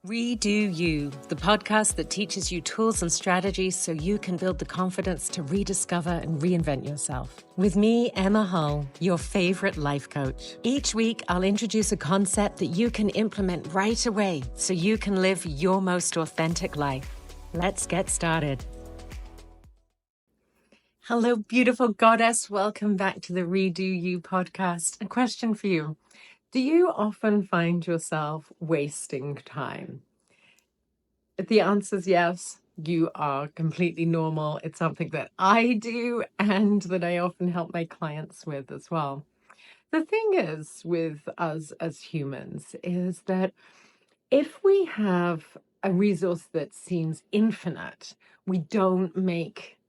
Redo You, the podcast that teaches you tools and strategies so you can build the confidence to rediscover and reinvent yourself. With me, Emma Hull, your favorite life coach. Each week, I'll introduce a concept that you can implement right away so you can live your most authentic life. Let's get started. Hello, beautiful goddess. Welcome back to the Redo You podcast. A question for you. Do you often find yourself wasting time? If the answer is yes, you are completely normal. It's something that I do and that I often help my clients with as well. The thing is with us as humans is that if we have a resource that seems infinite, we don't make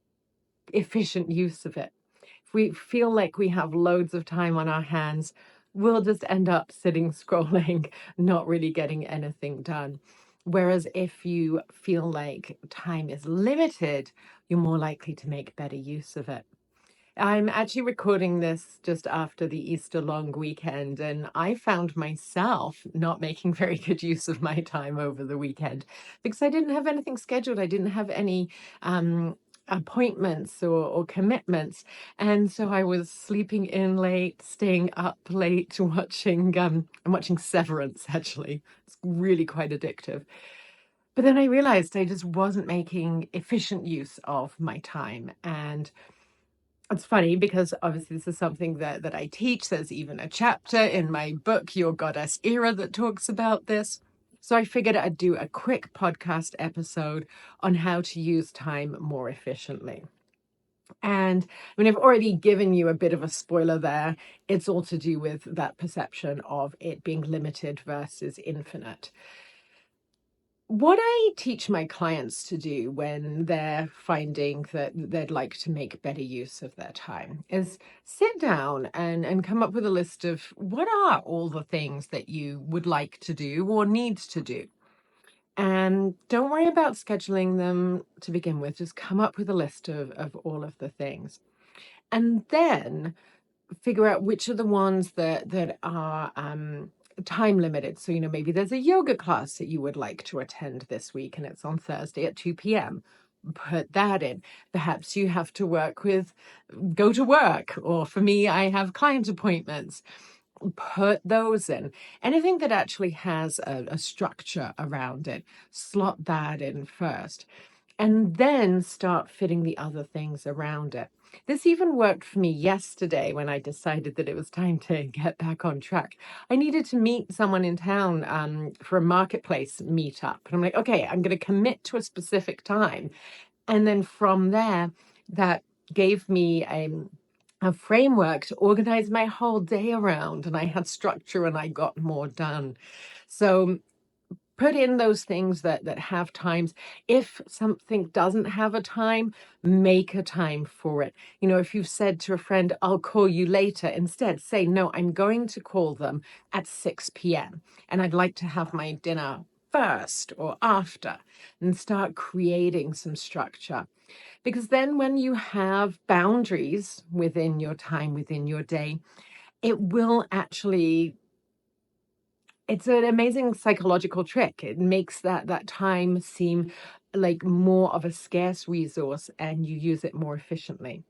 efficient use of it. If we feel like we have loads of time on our hands, we'll just end up sitting scrolling, not really getting anything done. Whereas if you feel like time is limited, you're more likely to make better use of it. I'm actually recording this just after the Easter long weekend, and I found myself not making very good use of my time over the weekend because I didn't have anything scheduled. I didn't have any appointments or commitments, and so I was sleeping in late, staying up late, watching I'm watching Severance. Actually, it's really quite addictive. But then I realized I just wasn't making efficient use of my time. And it's funny because obviously this is something that I teach. There's even a chapter in my book, Your Goddess Era, that talks about this. So I figured I'd do a quick podcast episode on how to use time more efficiently. And I mean, I've already given you a bit of a spoiler there. It's all to do with that perception of it being limited versus infinite. What I teach my clients to do when they're finding that they'd like to make better use of their time is sit down and come up with a list of what are all the things that you would like to do or need to do. And don't worry about scheduling them to begin with. Just come up with a list of all of the things. And then figure out which are the ones that are time limited. So, maybe there's a yoga class that you would like to attend this week and it's on Thursday at 2 p.m. Put that in. Perhaps you have to go to work, or for me, I have client appointments. Put those in. Anything that actually has a structure around it, slot that in first, and then start fitting the other things around it. This even worked for me yesterday when I decided that it was time to get back on track. I needed to meet someone in town for a marketplace meetup. And I'm like, okay, I'm going to commit to a specific time. And then from there, that gave me a framework to organize my whole day around. And I had structure and I got more done. So put in those things that have times. If something doesn't have a time, make a time for it. If you've said to a friend, I'll call you later, instead say, no, I'm going to call them at 6 p.m. and I'd like to have my dinner first or after, and start creating some structure. Because then when you have boundaries within your time, within your day, it will actually... It's an amazing psychological trick. It makes that time seem like more of a scarce resource and you use it more efficiently.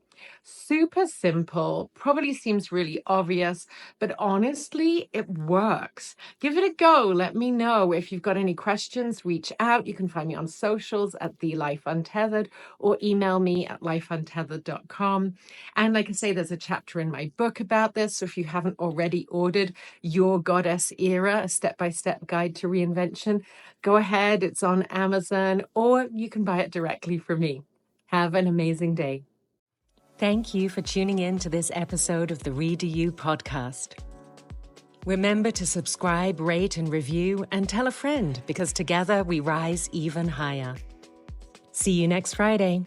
Super simple, probably seems really obvious, but honestly, it works. Give it a go. Let me know if you've got any questions. Reach out. You can find me on socials at The Life Untethered or email me at lifeuntethered.com. And like I say, there's a chapter in my book about this. So if you haven't already ordered Your Goddess Era, a step-by-step guide to reinvention, go ahead. It's on Amazon, or you can buy it directly from me. Have an amazing day. Thank you for tuning in to this episode of the Redo You podcast. Remember to subscribe, rate, and review, and tell a friend, because together we rise even higher. See you next Friday.